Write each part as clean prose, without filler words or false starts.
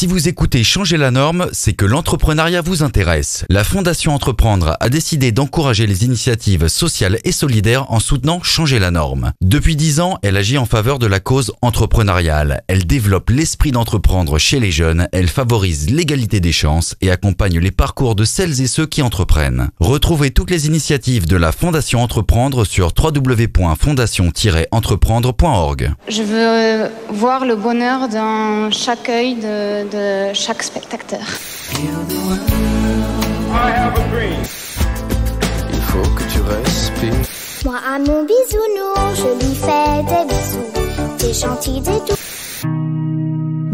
Si vous écoutez Changer la norme, c'est que l'entrepreneuriat vous intéresse. La Fondation Entreprendre a décidé d'encourager les initiatives sociales et solidaires en soutenant Changer la norme. Depuis 10 ans, elle agit en faveur de la cause entrepreneuriale. Elle développe l'esprit d'entreprendre chez les jeunes, elle favorise l'égalité des chances et accompagne les parcours de celles et ceux qui entreprennent. Retrouvez toutes les initiatives de la Fondation Entreprendre sur www.fondation-entreprendre.org. Je veux voir le bonheur dans chaque œil de chaque spectateur. Il faut que tu respires. Moi à mon bisounours, je lui fais des bisous. T'es gentil, t'es tout.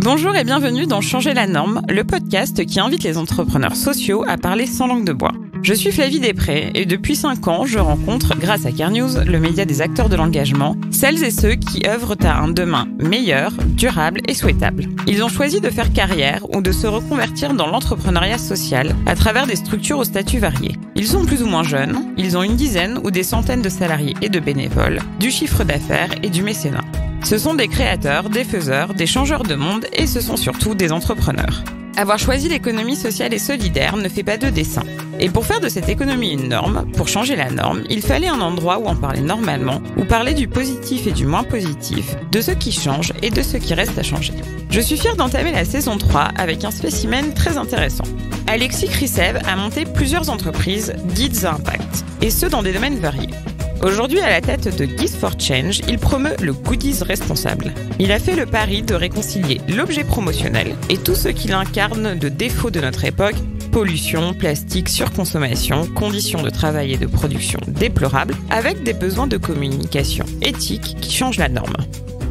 Bonjour et bienvenue dans Changer la norme, le podcast qui invite les entrepreneurs sociaux à parler sans langue de bois. Je suis Flavie Després et depuis 5 ans, je rencontre, grâce à CareNews, le média des acteurs de l'engagement, celles et ceux qui œuvrent à un demain meilleur, durable et souhaitable. Ils ont choisi de faire carrière ou de se reconvertir dans l'entrepreneuriat social à travers des structures aux statuts variés. Ils sont plus ou moins jeunes, ils ont une dizaine ou des centaines de salariés et de bénévoles, du chiffre d'affaires et du mécénat. Ce sont des créateurs, des faiseurs, des changeurs de monde et ce sont surtout des entrepreneurs. Avoir choisi l'économie sociale et solidaire ne fait pas de dessin. Et pour faire de cette économie une norme, pour changer la norme, il fallait un endroit où en parler normalement, où parler du positif et du moins positif, de ce qui change et de ce qui reste à changer. Je suis fière d'entamer la saison 3 avec un spécimen très intéressant. Alexis Krisev a monté plusieurs entreprises dites à impact, et ce dans des domaines variés. Aujourd'hui, à la tête de Gifts for Change, il promeut le goodies responsable. Il a fait le pari de réconcilier l'objet promotionnel et tout ce qu'il incarne de défauts de notre époque, pollution, plastique, surconsommation, conditions de travail et de production déplorables, avec des besoins de communication éthique qui changent la norme.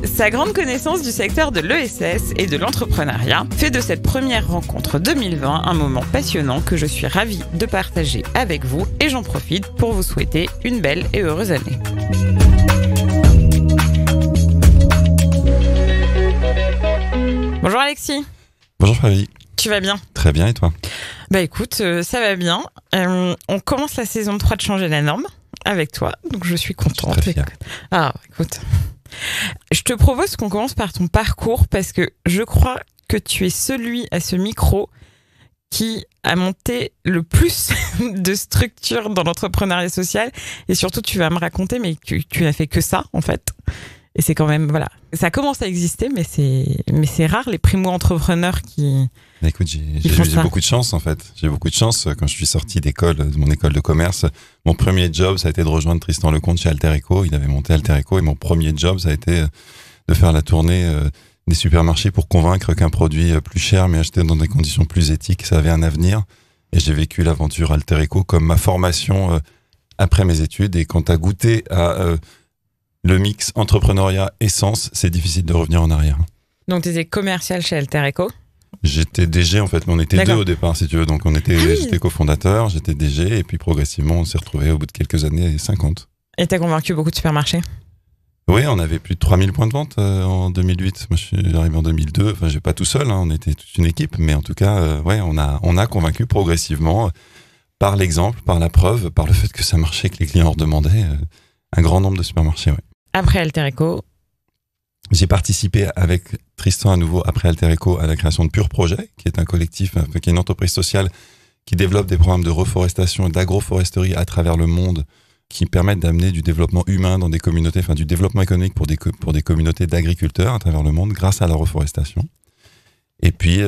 Sa grande connaissance du secteur de l'ESS et de l'entrepreneuriat fait de cette première rencontre 2020 un moment passionnant que je suis ravie de partager avec vous et j'en profite pour vous souhaiter une belle et heureuse année. Bonjour Alexis. Bonjour Flavie. Tu vas bien? Très bien et toi? Bah écoute, ça va bien. On commence la saison 3 de Changer la norme avec toi, donc je suis contente. Je suis très fière. Ah écoute... Je te propose qu'on commence par ton parcours parce que je crois que tu es celui à ce micro qui a monté le plus de structures dans l'entrepreneuriat social et surtout tu vas me raconter mais tu n'as fait que ça en fait et c'est quand même voilà ça commence à exister mais c'est rare les primo-entrepreneurs qui écoute j'ai beaucoup de chance en fait, j'ai beaucoup de chance quand je suis sorti de mon école de commerce. Mon premier job ça a été de rejoindre Tristan Lecomte chez Alter Eco, il avait monté Alter Eco et mon premier job ça a été de faire la tournée des supermarchés pour convaincre qu'un produit plus cher mais acheté dans des conditions plus éthiques ça avait un avenir et j'ai vécu l'aventure Alter Eco comme ma formation après mes études et quand t'as goûté à le mix entrepreneuriat essence, c'est difficile de revenir en arrière. Donc tu étais commercial chez Alter Eco? J'étais DG en fait, mais on était deux au départ si tu veux, donc j'étais cofondateur, j'étais DG et puis progressivement on s'est retrouvés au bout de quelques années 50. Et t'as convaincu beaucoup de supermarchés? Oui, on avait plus de 3000 points de vente en 2008, moi je suis arrivé en 2002, enfin j'ai pas tout seul, on était toute une équipe, mais en tout cas on a convaincu progressivement par l'exemple, par la preuve, par le fait que ça marchait, que les clients en redemandaient, un grand nombre de supermarchés. Ouais. Après Alter Eco, j'ai participé avec Tristan à nouveau après Alter Eco à la création de Pur Projet, qui est un collectif, qui est une entreprise sociale qui développe des programmes de reforestation et d'agroforesterie à travers le monde qui permettent d'amener du développement humain dans des communautés, enfin du développement économique pour des communautés d'agriculteurs à travers le monde grâce à la reforestation. Et puis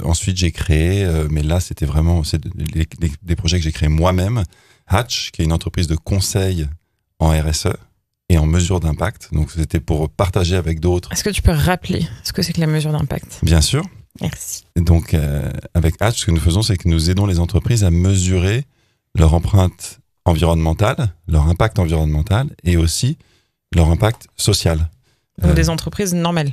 ensuite j'ai créé, mais là c'était vraiment des projets que j'ai créés moi-même, Hatch, qui est une entreprise de conseil en RSE et en mesure d'impact. Donc c'était pour partager avec d'autres. Est-ce que tu peux rappeler ce que c'est que la mesure d'impact? Bien sûr. Merci. Et donc avec Hatch, ce que nous faisons, c'est que nous aidons les entreprises à mesurer leur empreinte environnementale, leur impact environnemental et aussi leur impact social. Donc des entreprises normales.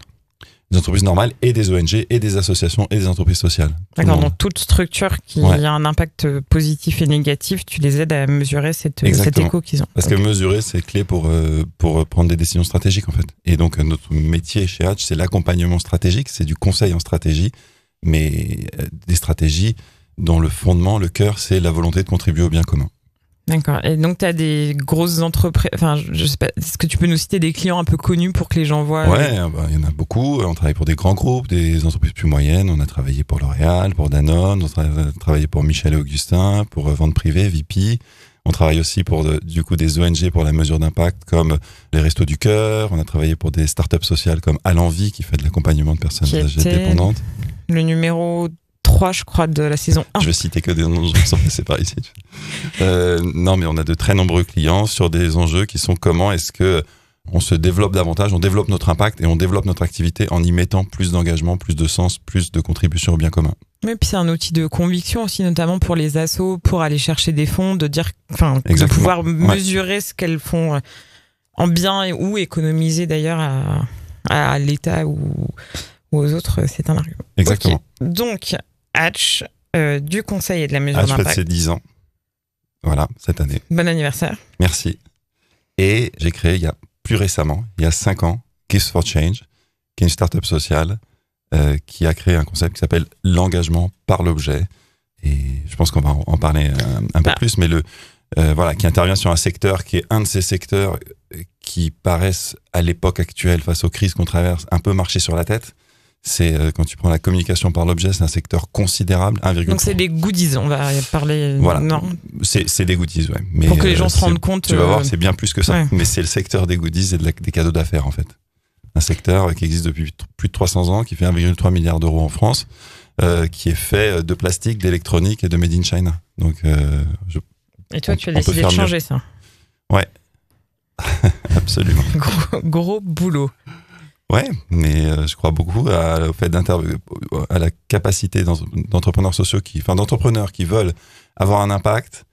Des entreprises normales et des ONG et des associations et des entreprises sociales. D'accord, donc toute structure qui a un impact positif et négatif, tu les aides à mesurer cet écho qu'ils ont. Parce que mesurer, c'est clé pour prendre des décisions stratégiques en fait. Et donc notre métier chez Hatch, c'est l'accompagnement stratégique, c'est du conseil en stratégie, mais des stratégies dont le fondement, le cœur, c'est la volonté de contribuer au bien commun. D'accord. Et donc, tu as des grosses entreprises. Enfin, je sais pas. Est-ce que tu peux nous citer des clients un peu connus pour que les gens voient? Ouais, il y en a beaucoup. On travaille pour des grands groupes, des entreprises plus moyennes. On a travaillé pour L'Oréal, pour Danone. On a travaillé pour Michel et Augustin, pour Vente Privée, VP. On travaille aussi pour des ONG pour la mesure d'impact, comme les Restos du Cœur. On a travaillé pour des startups sociales comme À l'Envie, qui fait de l'accompagnement de personnes âgées dépendantes. Le numéro 3, je crois, de la saison 1. Je vais citer que des noms de gens qui sont passés par ici. Non, mais on a de très nombreux clients sur des enjeux qui sont comment est-ce que on se développe davantage, on développe notre impact et on développe notre activité en y mettant plus d'engagement, plus de sens, plus de contribution au bien commun. Oui, puis c'est un outil de conviction aussi, notamment pour les assos, pour aller chercher des fonds, de pouvoir mesurer ce qu'elles font en bien ou économiser d'ailleurs à l'État ou aux autres, c'est un argument. Exactement. Okay. Donc, Hatch, du conseil et de la mesure d'impact. Hatch fête ses 10 ans. Voilà, cette année. Bon anniversaire. Merci. Et j'ai créé plus récemment, il y a 5 ans, Gifts for Change, qui est une start-up sociale qui a créé un concept qui s'appelle l'engagement par l'objet. Et je pense qu'on va en parler un peu plus, mais qui intervient sur un secteur qui est un de ces secteurs qui paraissent, à l'époque actuelle, face aux crises qu'on traverse, un peu marcher sur la tête. C'est quand tu prends la communication par l'objet, c'est un secteur considérable. 1,3. Donc c'est des goodies, on va parler. Voilà. Non. C'est des goodies, ouais. Mais pour que les gens se rendent compte. Tu vas voir, c'est bien plus que ça. Ouais. Mais c'est le secteur des goodies et des cadeaux d'affaires en fait. Un secteur qui existe depuis plus de 300 ans, qui fait 1,3 milliard d'euros en France, qui est fait de plastique, d'électronique et de made in China. Donc, et toi, tu as décidé de changer ça. Ouais, absolument. Gros boulot. Ouais, mais je crois beaucoup au fait à la capacité d'entrepreneurs sociaux d'entrepreneurs qui veulent avoir un impact.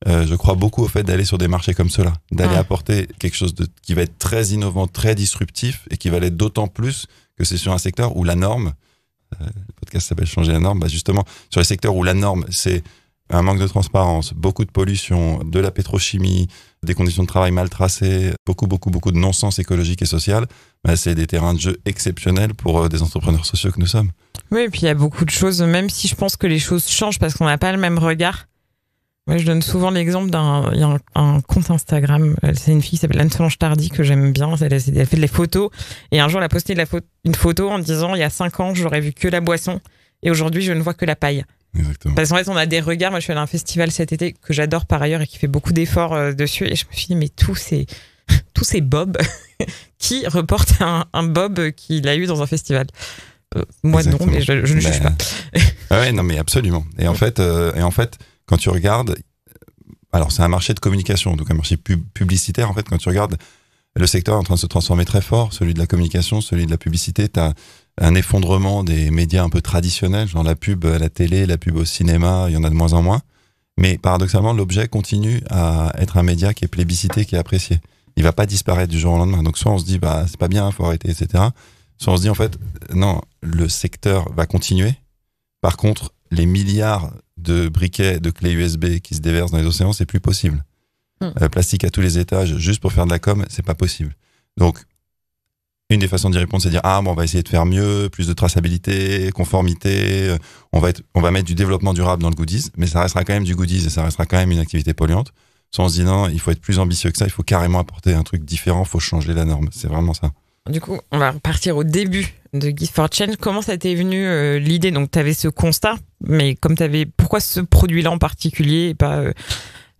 Je crois beaucoup au fait d'aller sur des marchés comme ceux-là, d'aller apporter quelque chose qui va être très innovant, très disruptif et qui va l'être d'autant plus que c'est sur un secteur où la norme, le podcast s'appelle Changer la norme, justement sur les secteurs où la norme c'est un manque de transparence, beaucoup de pollution, de la pétrochimie, des conditions de travail mal tracées, beaucoup de non-sens écologique et social, c'est des terrains de jeu exceptionnels pour des entrepreneurs sociaux que nous sommes. Oui, et puis il y a beaucoup de choses, même si je pense que les choses changent parce qu'on n'a pas le même regard. Moi, je donne souvent l'exemple il y a un compte Instagram, c'est une fille qui s'appelle Anne-Solange Tardy que j'aime bien, elle fait des photos, et un jour elle a posté une photo en disant il y a 5 ans j'aurais vu que la boisson, et aujourd'hui je ne vois que la paille. Exactement. Parce qu'en fait, on a des regards. Moi, je suis allée à un festival cet été que j'adore par ailleurs et qui fait beaucoup d'efforts dessus. Et je me suis dit, mais tous ces bobs qui reportent un bob qu'il a eu dans un festival. Moi, exactement. Non, mais je ne juge pas. Ouais, non, mais absolument. Et en fait, quand tu regardes, alors c'est un marché de communication, donc un marché publicitaire. En fait, quand tu regardes, le secteur est en train de se transformer très fort, celui de la communication, celui de la publicité. T'as un effondrement des médias un peu traditionnels, genre la pub à la télé, la pub au cinéma, il y en a de moins en moins. Mais paradoxalement, l'objet continue à être un média qui est plébiscité, qui est apprécié. Il va pas disparaître du jour au lendemain. Donc soit on se dit, c'est pas bien, faut arrêter, etc. Soit on se dit, en fait, non, le secteur va continuer. Par contre, les milliards de briquets, de clés USB qui se déversent dans les océans, c'est plus possible. Plastique à tous les étages, juste pour faire de la com, c'est pas possible. Donc, une des façons d'y répondre, c'est de dire on va essayer de faire mieux, plus de traçabilité, conformité, on va mettre du développement durable dans le goodies, mais ça restera quand même du goodies et ça restera quand même une activité polluante. Soit on se dit non, il faut être plus ambitieux que ça, il faut carrément apporter un truc différent, il faut changer la norme, c'est vraiment ça. Du coup, on va repartir au début de Gifts for Change. Comment ça t'est venu l'idée? Donc, tu avais ce constat, mais pourquoi ce produit-là en particulier et pas,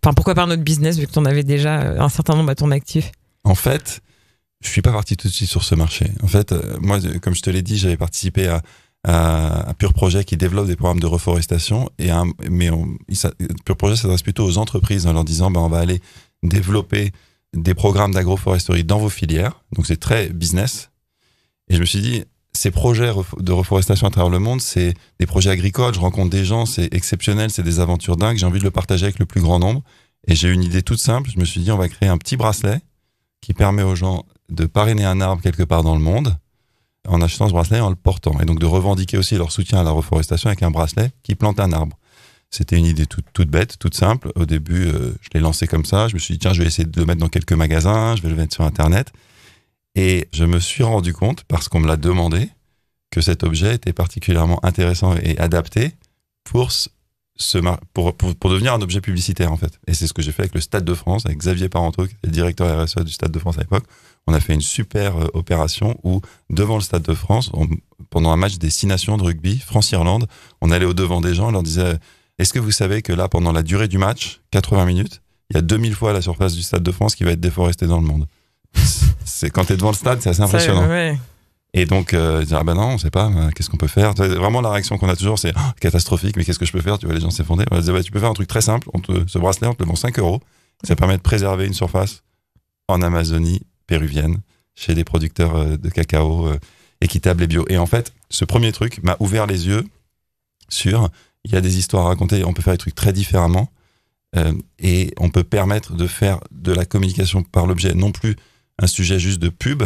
pourquoi pas notre business vu que tu en avais déjà un certain nombre à ton actif? En fait, je suis pas parti tout de suite sur ce marché. En fait, moi, comme je te l'ai dit, j'avais participé à Pure Projet qui développe des programmes de reforestation. Pure Projet s'adresse plutôt aux entreprises en leur disant on va aller développer des programmes d'agroforesterie dans vos filières. Donc c'est très business. Et je me suis dit, ces projets de reforestation à travers le monde, c'est des projets agricoles, je rencontre des gens, c'est exceptionnel, c'est des aventures dingues, j'ai envie de le partager avec le plus grand nombre. Et j'ai eu une idée toute simple, je me suis dit on va créer un petit bracelet qui permet aux gens de parrainer un arbre quelque part dans le monde en achetant ce bracelet et en le portant. Et donc de revendiquer aussi leur soutien à la reforestation avec un bracelet qui plante un arbre. C'était une idée toute bête, toute simple. Au début, je l'ai lancé comme ça. Je me suis dit, tiens, je vais essayer de le mettre dans quelques magasins, je vais le mettre sur Internet. Et je me suis rendu compte, parce qu'on me l'a demandé, que cet objet était particulièrement intéressant et adapté pour pour devenir un objet publicitaire, en fait. Et c'est ce que j'ai fait avec le Stade de France, avec Xavier Parenteau, qui était le directeur RSE du Stade de France à l'époque. On a fait une super opération où, devant le Stade de France, pendant un match des 6 nations de rugby, France-Irlande, on allait au-devant des gens et leur disait « Est-ce que vous savez que là, pendant la durée du match, 80 minutes, il y a 2000 fois la surface du Stade de France qui va être déforestée dans le monde ?» C'est quand t'es devant le stade, c'est assez impressionnant. Ouais. Et donc, dire, ah ben non, on sait pas, qu'est-ce qu'on peut faire? Vraiment, la réaction qu'on a toujours, c'est catastrophique, mais qu'est-ce que je peux faire? Tu vois, les gens s'effondrer. On va dire, tu peux faire un truc très simple. Ce bracelet, on te le vend 5 €. Ça permet de préserver une surface en Amazonie péruvienne, chez des producteurs de cacao équitables et bio. Et en fait, ce premier truc m'a ouvert les yeux sur, il y a des histoires à raconter, on peut faire des trucs très différemment, et on peut permettre de faire de la communication par l'objet, non plus un sujet juste de pub,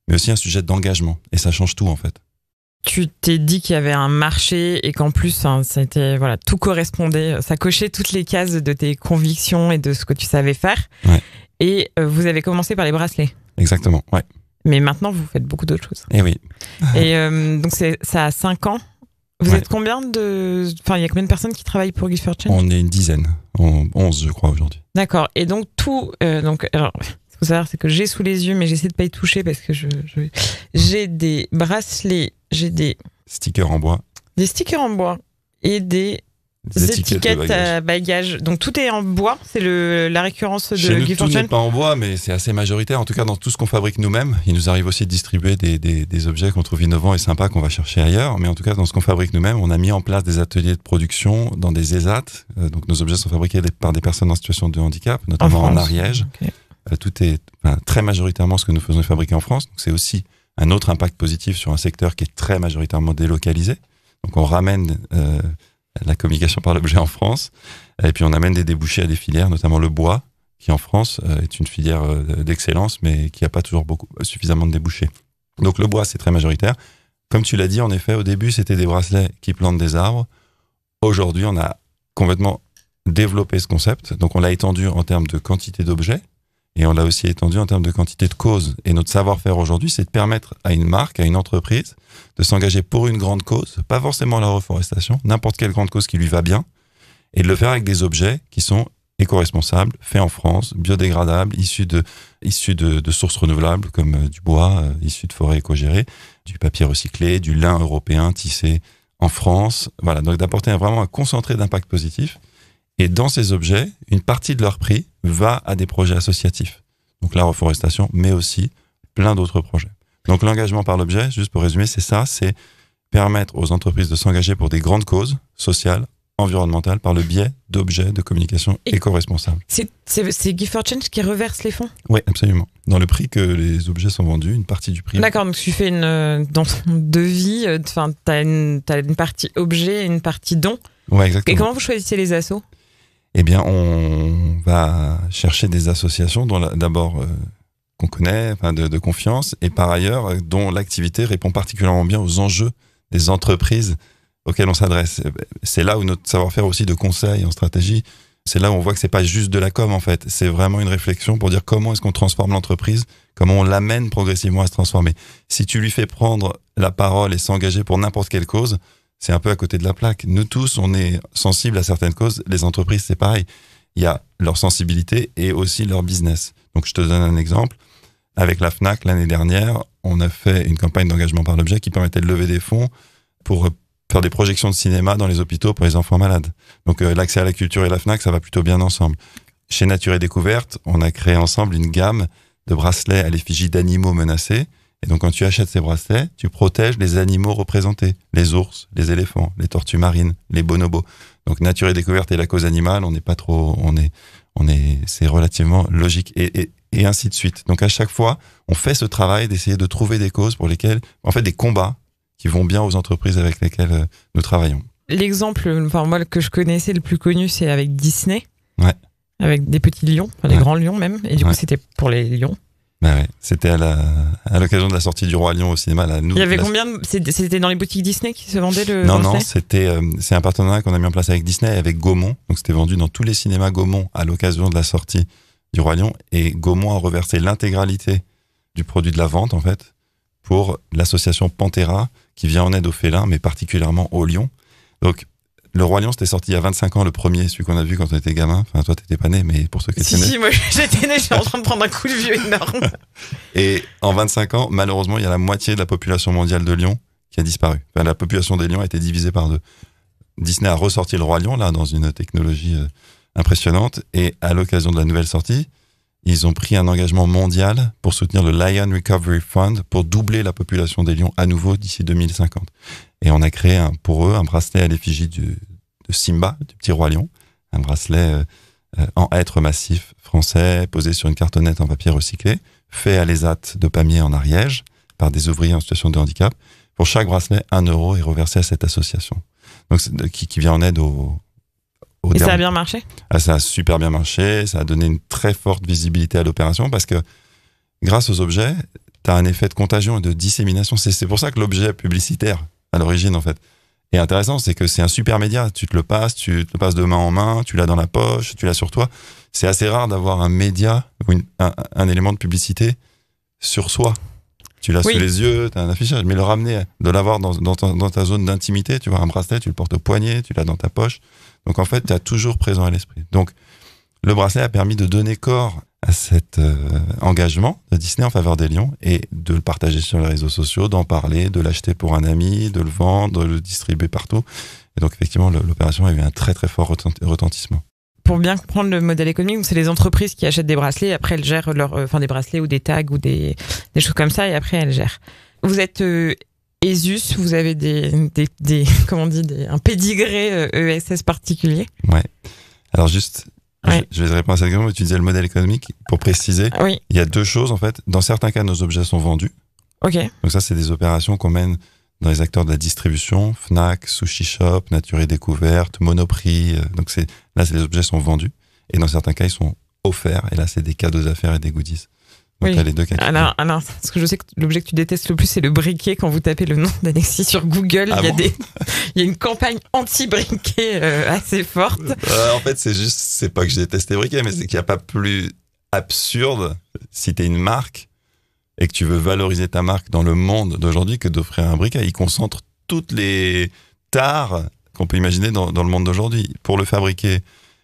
mais aussi un sujet d'engagement. Et ça change tout, en fait. Tu t'es dit qu'il y avait un marché et qu'en plus, ça était, voilà, tout correspondait, ça cochait toutes les cases de tes convictions et de ce que tu savais faire. Ouais. Et vous avez commencé par les bracelets. Exactement, ouais. Mais maintenant, vous faites beaucoup d'autres choses. Et oui. Et donc, ça a 5 ans. Vous êtes combien il y a combien de personnes qui travaillent pour Gift for Change? On est une dizaine. 11, je crois, aujourd'hui. D'accord. Et donc, alors, ce qu'il faut savoir, c'est que j'ai sous les yeux, mais j'essaie de pas y toucher parce que j'ai des bracelets, j'ai des stickers en bois. Des stickers en bois et des étiquettes à bagages. Donc tout est en bois, c'est la récurrence de Gift for Tout Change. n'est pas en bois, mais c'est assez majoritaire. En tout cas, dans tout ce qu'on fabrique nous-mêmes, il nous arrive aussi de distribuer des objets qu'on trouve innovants et sympas qu'on va chercher ailleurs. Mais en tout cas, dans ce qu'on fabrique nous-mêmes, on a mis en place des ateliers de production dans des ESAT. Donc nos objets sont fabriqués par des personnes en situation de handicap, notamment en Ariège. Okay. Tout est très majoritairement ce que nous faisons fabriquer en France. Donc c'est aussi un autre impact positif sur un secteur qui est très majoritairement délocalisé. Donc on ramène la communication par l'objet en France, et puis on amène des débouchés à des filières, notamment le bois, qui en France est une filière d'excellence, mais qui n'a pas toujours suffisamment de débouchés. Donc le bois, c'est très majoritaire. Comme tu l'as dit, en effet, au début, c'était des bracelets qui plantent des arbres. Aujourd'hui, on a complètement développé ce concept, donc on l'a étendu en termes de quantité d'objets, et on l'a aussi étendu en termes de quantité de causes. Et notre savoir-faire aujourd'hui, c'est de permettre à une marque, à une entreprise, de s'engager pour une grande cause, pas forcément la reforestation, n'importe quelle grande cause qui lui va bien, et de le faire avec des objets qui sont éco-responsables, faits en France, biodégradables, issus de sources renouvelables, comme du bois, issu de forêts éco-gérées, du papier recyclé, du lin européen tissé en France. Voilà, donc d'apporter vraiment un concentré d'impact positif. Et dans ces objets, une partie de leur prix va à des projets associatifs. Donc la reforestation, mais aussi plein d'autres projets. Donc l'engagement par l'objet, juste pour résumer, c'est ça, c'est permettre aux entreprises de s'engager pour des grandes causes sociales, environnementales, par le biais d'objets de communication éco-responsables. C'est Gift for Change qui reverse les fonds? Oui, absolument. Dans le prix que les objets sont vendus, une partie du prix. D'accord, donc tu fais dans ton devis, t'as une partie objet et une partie don. Ouais, exactement. Et comment vous choisissez les assos? Eh bien, on va chercher des associations dont d'abord qu'on connaît, de confiance, et par ailleurs, dont l'activité répond particulièrement bien aux enjeux des entreprises auxquelles on s'adresse. C'est là où notre savoir-faire aussi de conseil en stratégie, c'est là où on voit que c'est pas juste de la com, en fait. C'est vraiment une réflexion pour dire comment est-ce qu'on transforme l'entreprise, comment on l'amène progressivement à se transformer. Si tu lui fais prendre la parole et s'engager pour n'importe quelle cause, c'est un peu à côté de la plaque. Nous tous, on est sensibles à certaines causes. Les entreprises, c'est pareil. Il y a leur sensibilité et aussi leur business. Donc, je te donne un exemple. Avec la FNAC, l'année dernière, on a fait une campagne d'engagement par l'objet qui permettait de lever des fonds pour faire des projections de cinéma dans les hôpitaux pour les enfants malades. Donc, l'accès à la culture et la FNAC, ça va plutôt bien ensemble. Chez Nature et Découverte, on a créé ensemble une gamme de bracelets à l'effigie d'animaux menacés. Et donc, quand tu achètes ces bracelets, tu protèges les animaux représentés. Les ours, les éléphants, les tortues marines, les bonobos. Donc, Nature et Découverte et la cause animale, on n'est pas trop, c'est relativement logique et ainsi de suite. Donc, à chaque fois, on fait ce travail d'essayer de trouver des causes pour lesquelles, en fait, des combats qui vont bien aux entreprises avec lesquelles nous travaillons. L'exemple, moi, que je connaissais le plus connu, c'est avec Disney. Ouais. Avec des petits lions, des grands lions même. Et du coup, c'était pour les lions. Bah ouais, c'était à l'occasion de la sortie du Roi Lion au cinéma. Il y avait combien c'était dans les boutiques Disney qui se vendaient le Non, bracelet? C'est un partenariat qu'on a mis en place avec Disney et avec Gaumont. Donc c'était vendu dans tous les cinémas Gaumont à l'occasion de la sortie du Roi Lion. Et Gaumont a reversé l'intégralité du produit de la vente, en fait, pour l'association Panthera, qui vient en aide aux félins, mais particulièrement aux lions. Donc, Le Roi Lion, c'était sorti il y a 25 ans, le premier, celui qu'on a vu quand on était gamin. Enfin, toi, t'étais pas né, mais pour ceux qui étaient nés. Si, moi, j'étais né, j'étais en train de prendre un coup de vieux énorme. Et en 25 ans, malheureusement, il y a la moitié de la population mondiale de lions qui a disparu. Enfin, la population des lions a été divisée par 2. Disney a ressorti le Roi Lion, là, dans une technologie impressionnante. Et à l'occasion de la nouvelle sortie, ils ont pris un engagement mondial pour soutenir le Lion Recovery Fund pour doubler la population des lions à nouveau d'ici 2050. Et on a créé pour eux un bracelet à l'effigie de Simba, du petit roi lion. Un bracelet en hêtre massif français, posé sur une cartonnette en papier recyclé, fait à l'ESAT de Pamiers en Ariège, par des ouvriers en situation de handicap. Pour chaque bracelet, 1 euro est reversé à cette association. Donc, qui vient en aide aux Et ça a bien marché? Ça a super bien marché, ça a donné une très forte visibilité à l'opération parce que grâce aux objets, tu as un effet de contagion et de dissémination. C'est pour ça que l'objet publicitaire, à l'origine en fait, est intéressant, c'est que c'est un super média. Tu te le passes de main en main, tu l'as dans la poche, tu l'as sur toi. C'est assez rare d'avoir un média ou un élément de publicité sur soi. Tu l'as sous les yeux, tu as un affichage, mais le ramener, de l'avoir dans ta zone d'intimité, tu vois, un bracelet, tu le portes au poignet, tu l'as dans ta poche. Donc en fait, tu as toujours présent à l'esprit. Donc le bracelet a permis de donner corps à cet engagement de Disney en faveur des lions et de le partager sur les réseaux sociaux, d'en parler, de l'acheter pour un ami, de le vendre, de le distribuer partout. Et donc effectivement, l'opération a eu un très très fort retentissement. Pour bien comprendre le modèle économique, c'est les entreprises qui achètent des bracelets, après elles gèrent des bracelets ou des tags ou des choses comme ça, et après elles gèrent. Vous êtes ESUS, vous avez un pédigré ESS particulier. Ouais. Alors juste, je vais répondre à cette question, mais tu disais le modèle économique, pour préciser, il y a 2 choses en fait. Dans certains cas, nos objets sont vendus. Ok. Donc ça, c'est des opérations qu'on mène dans les acteurs de la distribution, Fnac, Sushi Shop, Nature et Découverte, Monoprix. Donc les objets sont vendus. Et dans certains cas, ils sont offerts. Et là, c'est des cadeaux d'affaires et des goodies. Donc, t'as les 2 cas. Alors, parce que je sais que l'objet que tu détestes le plus, c'est le briquet. Quand vous tapez le nom d'Alexis sur Google, il y a une campagne anti-briquet assez forte. En fait, c'est pas que je déteste les briquets, mais c'est qu'il n'y a pas plus absurde si t'es une marque et que tu veux valoriser ta marque dans le monde d'aujourd'hui que d'offrir un briquet. Il concentre toutes les tares qu'on peut imaginer dans le monde d'aujourd'hui. Pour le fabriquer,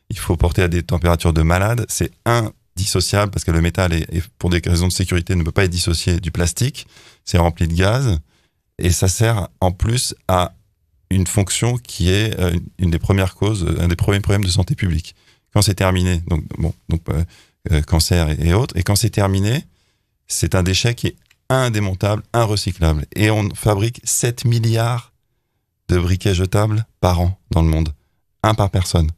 il faut porter à des températures de malade. C'est indissociable parce que le métal, pour des raisons de sécurité, ne peut pas être dissocié du plastique. C'est rempli de gaz. Et ça sert en plus à une fonction qui est une des premières causes, un des premiers problèmes de santé publique. Quand c'est terminé, cancer et autres, et quand c'est terminé, c'est un déchet qui est indémontable, inrecyclable. Et on fabrique 7 milliards de briquets jetables par an dans le monde. 1 par personne.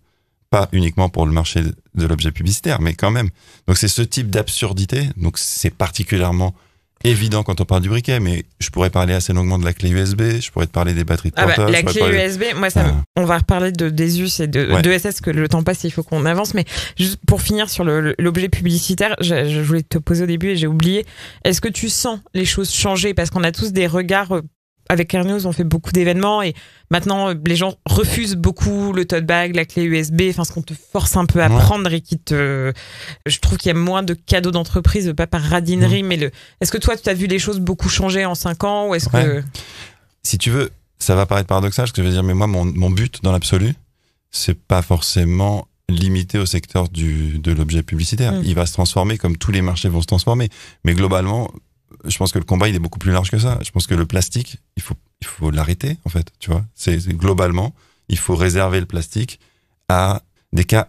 Pas uniquement pour le marché de l'objet publicitaire, mais quand même. Donc c'est ce type d'absurdité. Donc c'est particulièrement évident quand on parle du briquet, mais je pourrais parler assez longuement de la clé USB, je pourrais te parler des batteries de portable. La clé USB, moi, on va reparler d'ESUS et de ESS, que le temps passe, il faut qu'on avance, mais juste pour finir sur l'objet publicitaire, je voulais te poser au début et j'ai oublié, est-ce que tu sens les choses changer? Parce qu'on a tous des regards, avec Air News, on fait beaucoup d'événements et maintenant, les gens refusent beaucoup le tote bag, la clé USB, enfin, ce qu'on te force un peu à prendre et je trouve qu'il y a moins de cadeaux d'entreprise, pas par radinerie, mais est-ce que toi, tu as vu les choses beaucoup changer en 5 ans ou est-ce que... Si tu veux, ça va paraître paradoxal, ce que je veux dire, mais moi, mon but dans l'absolu, c'est pas forcément limité au secteur de l'objet publicitaire. Il va se transformer comme tous les marchés vont se transformer. Mais globalement, je pense que le combat, il est beaucoup plus large que ça. Je pense que le plastique, il faut l'arrêter, en fait, tu vois. C'est globalement, il faut réserver le plastique à des cas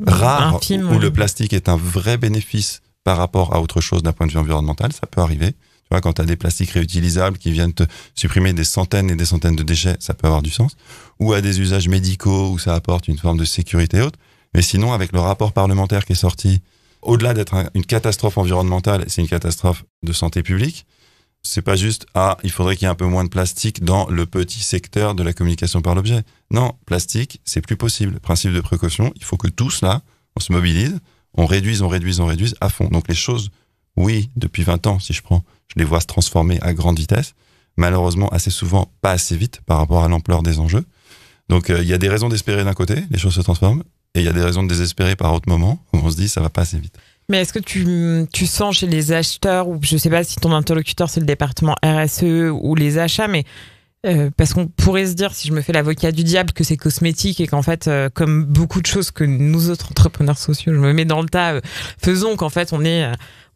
rares où le plastique est un vrai bénéfice par rapport à autre chose d'un point de vue environnemental. Ça peut arriver. Tu vois, quand tu as des plastiques réutilisables qui viennent te supprimer des centaines et des centaines de déchets, ça peut avoir du sens. Ou à des usages médicaux où ça apporte une forme de sécurité haute. Mais sinon, avec le rapport parlementaire qui est sorti, au-delà d'être une catastrophe environnementale, c'est une catastrophe de santé publique. C'est pas juste, il faudrait qu'il y ait un peu moins de plastique dans le petit secteur de la communication par l'objet. Non, plastique, c'est plus possible. Principe de précaution, il faut que tous, là, on se mobilise, on réduise à fond. Donc les choses, oui, depuis 20 ans, si je les vois se transformer à grande vitesse. Malheureusement, assez souvent, pas assez vite par rapport à l'ampleur des enjeux. Donc il y a des raisons d'espérer d'un côté, les choses se transforment, et il y a des raisons de désespérer par autre moment, où on se dit ça va pas assez vite. Mais est-ce que tu sens chez les acheteurs, ou je sais pas si ton interlocuteur c'est le département RSE ou les achats, mais Parce qu'on pourrait se dire, si je me fais l'avocat du diable, que c'est cosmétique et qu'en fait, comme beaucoup de choses que nous autres entrepreneurs sociaux, je me mets dans le tas, faisons qu'en fait on est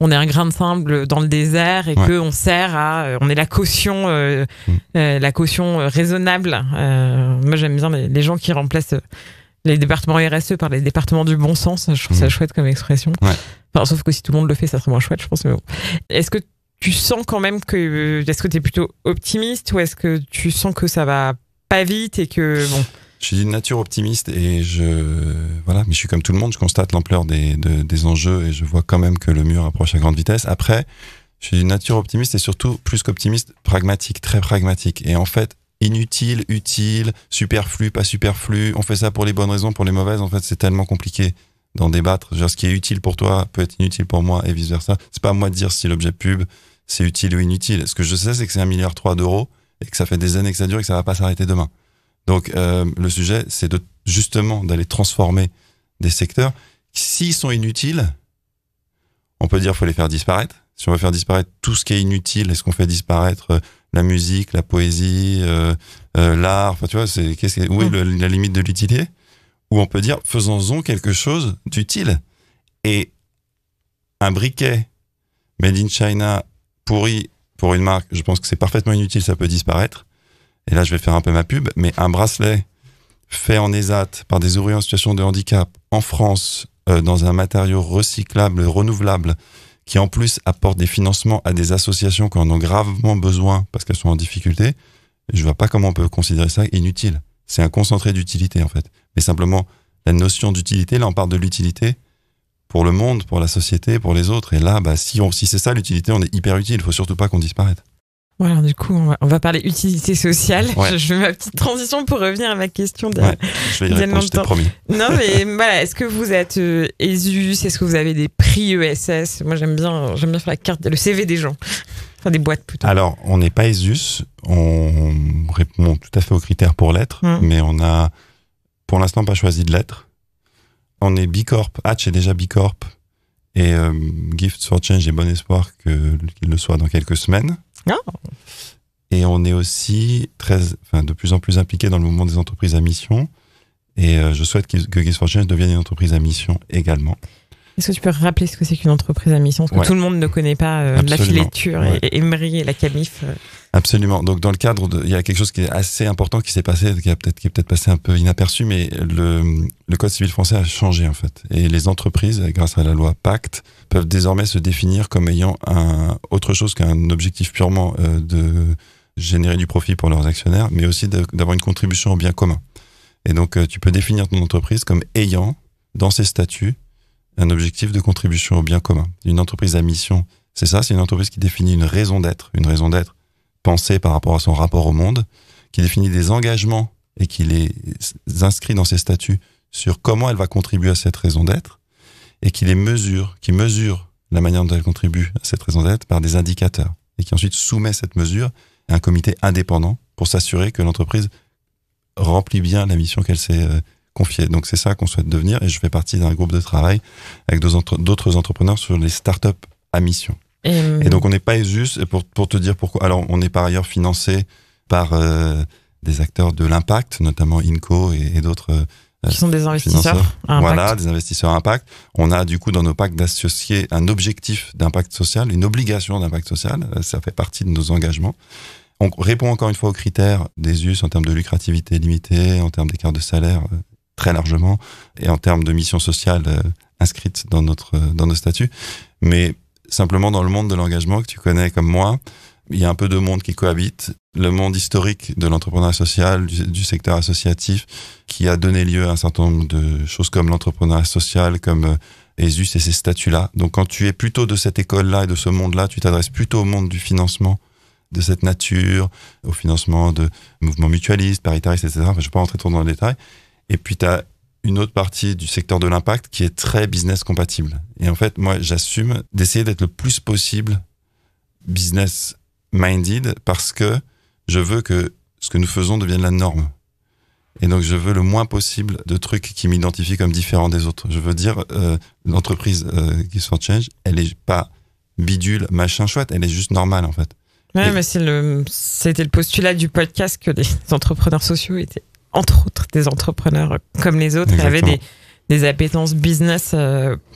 un grain de sable dans le désert et que on sert à, on est la caution raisonnable. Moi j'aime bien les gens qui remplacent les départements RSE par les départements du bon sens. Je trouve ça chouette comme expression. Ouais. Enfin, sauf que si tout le monde le fait, ça serait moins chouette, je pense. Mais bon. Est-ce que tu sens quand même est-ce que tu es plutôt optimiste ou est-ce que tu sens que ça va pas vite et que bon. Je suis d'une nature optimiste et mais je suis comme tout le monde, je constate l'ampleur des enjeux et je vois quand même que le mur approche à grande vitesse. Après, je suis d'une nature optimiste et surtout plus qu'optimiste, pragmatique, très pragmatique. Et en fait, inutile, utile, superflu, pas superflu, on fait ça pour les bonnes raisons, pour les mauvaises, en fait, c'est tellement compliqué d'en débattre. Genre, ce qui est utile pour toi peut être inutile pour moi et vice versa. C'est pas à moi de dire si l'objet pub, c'est utile ou inutile. Ce que je sais, c'est que c'est 1,3 milliard d'euros et que ça fait des années que ça dure et que ça va pas s'arrêter demain. Donc, le sujet, c'est justement d'aller transformer des secteurs. S'ils sont inutiles, on peut dire faut les faire disparaître. Si on veut faire disparaître tout ce qui est inutile, est-ce qu'on fait disparaître la musique, la poésie, l'art, enfin tu vois, où est la limite de l'utilité? Ou on peut dire faisons-en quelque chose d'utile. Et un briquet made in China pourri pour une marque, je pense que c'est parfaitement inutile, ça peut disparaître. Et là, je vais faire un peu ma pub, mais un bracelet fait en ESAT par des ouvriers en situation de handicap en France, dans un matériau recyclable, renouvelable, qui en plus apporte des financements à des associations qui en ont gravement besoin parce qu'elles sont en difficulté, je vois pas comment on peut considérer ça inutile. C'est un concentré d'utilité, en fait. Mais simplement, la notion d'utilité, là, on parle de l'utilité pour le monde, pour la société, pour les autres. Et là, si c'est ça l'utilité, on est hyper utile. Il faut surtout pas qu'on disparaisse. Voilà, du coup, on va parler utilité sociale. Ouais. Je fais ma petite transition pour revenir à ma question. Je vais y répondre, je t'ai promis. Non, mais voilà, est-ce que vous êtes ESUS? Est-ce que vous avez des prix ESS? Moi, j'aime bien faire la carte, le CV des gens. Enfin, des boîtes plutôt. Alors, on n'est pas ESUS. On répond tout à fait aux critères pour l'être, mais on a, pour l'instant, pas choisi de l'être. On est B Corp. Hatch est déjà B Corp. Et Gifts for Change, j'ai bon espoir qu'il le soit dans quelques semaines. Oh. Et on est aussi de plus en plus impliqué dans le mouvement des entreprises à mission. Et je souhaite que Gifts for Change devienne une entreprise à mission également. Est-ce que tu peux rappeler ce que c'est qu'une entreprise à mission? Parce que tout le monde ne connaît pas la fileture et Emery et la Camif. Absolument. Donc, dans le cadre il y a quelque chose qui est assez important qui s'est passé, qui est peut-être passé un peu inaperçu, mais le Code civil français a changé, en fait. Et les entreprises, grâce à la loi Pacte, peuvent désormais se définir comme ayant autre chose qu'un objectif purement de générer du profit pour leurs actionnaires, mais aussi d'avoir une contribution au bien commun. Et donc, tu peux définir ton entreprise comme ayant, dans ses statuts, un objectif de contribution au bien commun. Une entreprise à mission, c'est ça, c'est une entreprise qui définit une raison d'être pensée par rapport à son rapport au monde, qui définit des engagements et qui les inscrit dans ses statuts sur comment elle va contribuer à cette raison d'être, et qui mesure la manière dont elle contribue à cette raison d'être par des indicateurs, et qui ensuite soumet cette mesure à un comité indépendant pour s'assurer que l'entreprise remplit bien la mission qu'elle s'est confiée. Donc c'est ça qu'on souhaite devenir, et je fais partie d'un groupe de travail avec d'autres entrepreneurs sur les startups à mission. Et donc on n'est pas ESUS, pour te dire pourquoi. Alors on est par ailleurs financé par des acteurs de l'impact, notamment INCO et d'autres qui sont des investisseurs à impact. Voilà, des investisseurs à impact. On a du coup dans nos pactes d'associer un objectif d'impact social, une obligation d'impact social. Ça fait partie de nos engagements. On répond encore une fois aux critères des US en termes de lucrativité limitée, en termes d'écart de salaire très largement, et en termes de mission sociale inscrite dans nos statuts. Mais simplement dans le monde de l'engagement que tu connais comme moi, il y a un peu de monde qui cohabite. Le monde historique de l'entrepreneuriat social, du secteur associatif, qui a donné lieu à un certain nombre de choses comme l'entrepreneuriat social, comme ESUS et ces statuts-là. Donc quand tu es plutôt de cette école-là et de ce monde-là, tu t'adresses plutôt au monde du financement de cette nature, au financement de mouvements mutualistes, paritaristes, etc. Enfin, je ne vais pas rentrer trop dans le détail. Et puis tu as une autre partie du secteur de l'impact qui est très business compatible. Et en fait, moi, j'assume d'essayer d'être le plus possible business minded parce que je veux que ce que nous faisons devienne la norme. Et donc, je veux le moins possible de trucs qui m'identifient comme différent des autres. Je veux dire, l'entreprise Gifts for Change, elle est pas bidule, machin chouette, elle est juste normale, en fait. Ouais, mais c'était le postulat du podcast que les entrepreneurs sociaux étaient, entre autres, des entrepreneurs comme les autres, Exactement. qui avaient des appétences business.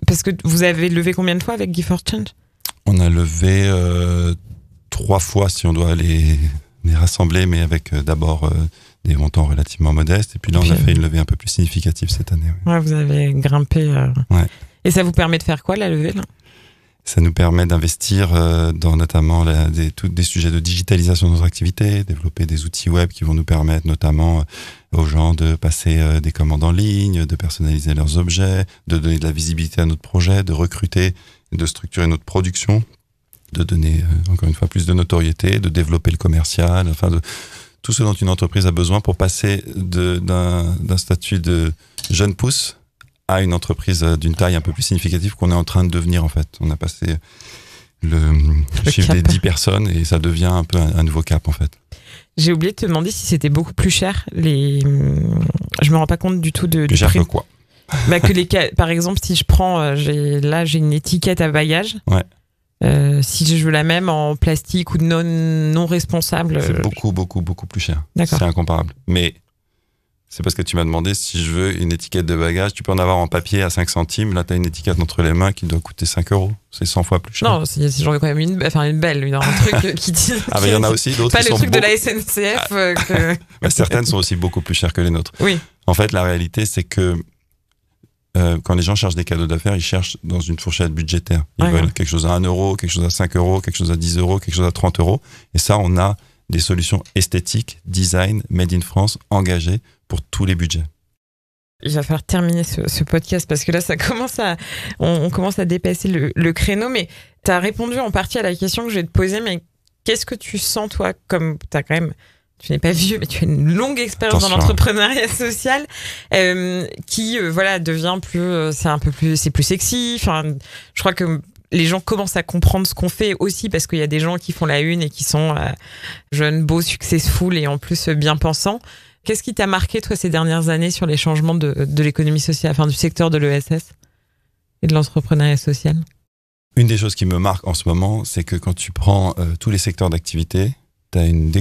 Parce que vous avez levé combien de fois avec Give for Change ? On a levé 3 fois, si on doit les rassembler, mais avec d'abord des montants relativement modestes. Et puis là, on a fait une levée un peu plus significative cette année. Ouais. Ouais, vous avez grimpé. Ouais. Et ça vous permet de faire quoi, la levée là ? Ça nous permet d'investir dans notamment des sujets de digitalisation de notre activité, développer des outils web qui vont nous permettre notamment aux gens de passer des commandes en ligne, de personnaliser leurs objets, de donner de la visibilité à notre projet, de recruter, de structurer notre production, de donner encore une fois plus de notoriété, de développer le commercial, enfin de tout ce dont une entreprise a besoin pour passer d'un statut de jeune pousse à une entreprise d'une taille un peu plus significative qu'on est en train de devenir en fait. On a passé le chiffre des 10 personnes et ça devient un peu un nouveau cap en fait. J'ai oublié de te demander si c'était beaucoup plus cher. Je me rends pas compte du tout du plus cher prix. que quoi? Par exemple, si je prends, j'ai une étiquette à bagages. Ouais. Si je veux la même en plastique ou non responsable. C'est beaucoup plus cher. D'accord. C'est incomparable. Mais c'est parce que tu m'as demandé si je veux une étiquette de bagage. Tu peux en avoir en papier à 5 centimes. Là, tu as une étiquette entre les mains qui doit coûter 5 €. C'est 100 fois plus cher. Non, j'en ai quand même une belle, un truc qui dit. Ah, mais il y en a aussi d'autres pas qui le sont truc de la SNCF. Bah, certaines sont aussi beaucoup plus chères que les nôtres. Oui. En fait, la réalité, c'est que quand les gens cherchent des cadeaux d'affaires, ils cherchent dans une fourchette budgétaire. Ils veulent quelque chose à 1 €, quelque chose à 5 €, quelque chose à 10 €, quelque chose à 30 €. Et ça, on a des solutions esthétiques, design, made in France, engagées pour tous les budgets. Il va falloir terminer ce podcast parce que là, on commence à dépasser le créneau. Mais tu as répondu en partie à la question que je vais te poser. Mais qu'est-ce que tu sens, toi, comme tu n'es pas vieux, mais tu as une longue expérience dans l'entrepreneuriat social, qui devient c'est plus sexy. Enfin, je crois que les gens commencent à comprendre ce qu'on fait aussi parce qu'il y a des gens qui font la une et qui sont jeunes, beaux, successful et en plus bien pensants. Qu'est-ce qui t'a marqué, toi, ces dernières années sur les changements de l'économie sociale, enfin du secteur de l'ESS et de l'entrepreneuriat social ? Une des choses qui me marque en ce moment, c'est que quand tu prends tous les secteurs d'activité, t'as une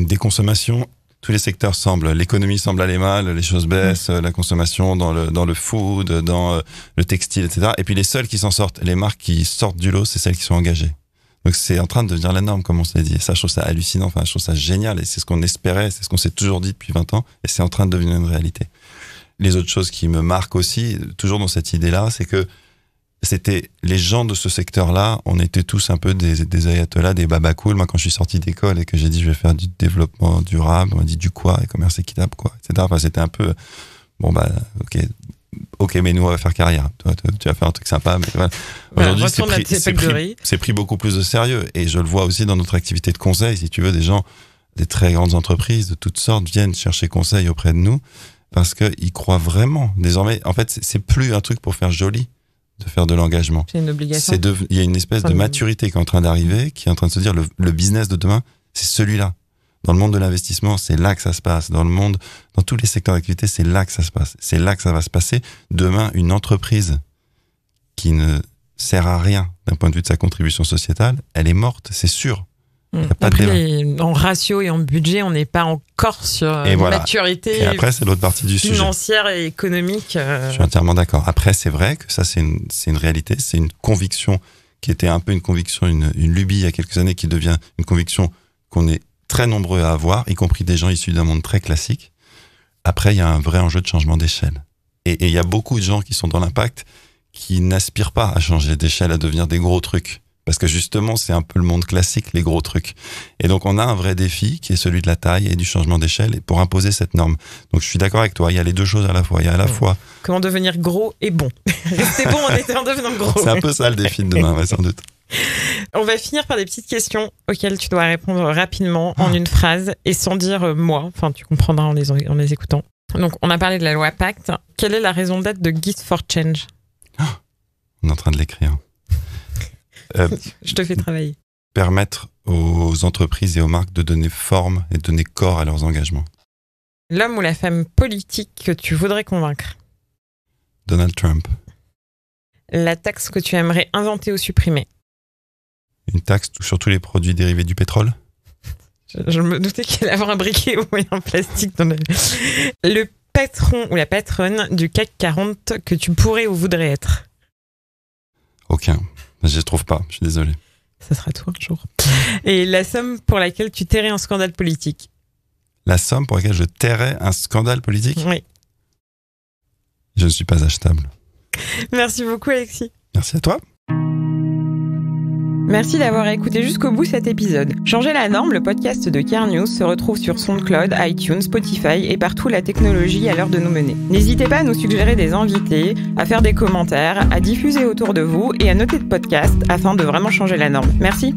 déconsommation. Tous les secteurs l'économie semble aller mal, les choses baissent, la consommation dans le food, dans le textile, etc. Et puis les seules qui s'en sortent, les marques qui sortent du lot, c'est celles qui sont engagées. Donc c'est en train de devenir la norme, comme on s'est dit. Et ça, je trouve ça hallucinant, je trouve ça génial. Et c'est ce qu'on espérait, c'est ce qu'on s'est toujours dit depuis 20 ans. Et c'est en train de devenir une réalité. Les autres choses qui me marquent aussi, toujours dans cette idée-là, c'est que c'était les gens de ce secteur-là, on était tous un peu des ayatollahs, des babacools. Moi, quand je suis sorti d'école et que j'ai dit je vais faire du développement durable, on m'a dit du quoi, et commerce équitable, quoi, etc. Enfin, c'était un peu, ok, mais nous, on va faire carrière. Toi, tu vas faire un truc sympa, mais voilà. Aujourd'hui, c'est pris beaucoup plus de sérieux. Et je le vois aussi dans notre activité de conseil. Si tu veux, des gens, des très grandes entreprises de toutes sortes viennent chercher conseil auprès de nous parce qu'ils croient vraiment. Désormais, en fait, c'est plus un truc pour faire joli de faire de l'engagement. C'est une obligation. Il y a une espèce de maturité qui est en train d'arriver, qui est en train de se dire le business de demain, c'est celui-là. Dans le monde de l'investissement, c'est là que ça se passe. Dans tous les secteurs d'activité, c'est là que ça se passe. C'est là que ça va se passer. Demain, une entreprise qui ne sert à rien d'un point de vue de sa contribution sociétale, elle est morte, c'est sûr. Il y a pas de en ratio et en budget, on n'est pas encore sur maturité. Et après, c'est l'autre partie du financière et économique. Je suis entièrement d'accord. Après, c'est vrai que ça, c'est une réalité, c'est une conviction qui était un peu une conviction, une lubie il y a quelques années, qui devient une conviction qu'on est très nombreux à avoir, y compris des gens issus d'un monde très classique. Après, il y a un vrai enjeu de changement d'échelle. Et il y a beaucoup de gens qui sont dans l'impact qui n'aspirent pas à changer d'échelle, à devenir des gros trucs. Parce que justement, c'est un peu le monde classique, les gros trucs. Et donc, on a un vrai défi qui est celui de la taille et du changement d'échelle et pour imposer cette norme. Donc, je suis d'accord avec toi. Il y a les deux choses à la fois. Il y a à la fois... Comment devenir gros et bon. Rester bon en devenant gros. C'est un peu ça le défi de demain, sans doute. On va finir par des petites questions auxquelles tu dois répondre rapidement en une phrase et sans dire moi. Enfin, tu comprendras en les écoutant. Donc, on a parlé de la loi Pacte. Quelle est la raison d'être de Give for Change ? On est en train de l'écrire. Je te fais travailler. Permettre aux entreprises et aux marques de donner forme et de donner corps à leurs engagements. L'homme ou la femme politique que tu voudrais convaincre ? Donald Trump. La taxe que tu aimerais inventer ou supprimer ? Une taxe sur tous les produits dérivés du pétrole ? Je me doutais qu'il allait avoir un briquet au moyen plastique dans le patron ou la patronne du CAC 40 que tu pourrais ou voudrais être. Aucun. Je ne trouve pas, je suis désolé. Ça sera toi un jour. Et la somme pour laquelle tu tairais un scandale politique. La somme pour laquelle je tairais un scandale politique ? Oui. Je ne suis pas achetable. Merci beaucoup Alexis. Merci à toi. Merci d'avoir écouté jusqu'au bout cet épisode. Changer la norme, le podcast de CareNews se retrouve sur SoundCloud, iTunes, Spotify et partout la technologie à l'heure de nous mener. N'hésitez pas à nous suggérer des invités, à faire des commentaires, à diffuser autour de vous et à noter le podcast afin de vraiment changer la norme. Merci.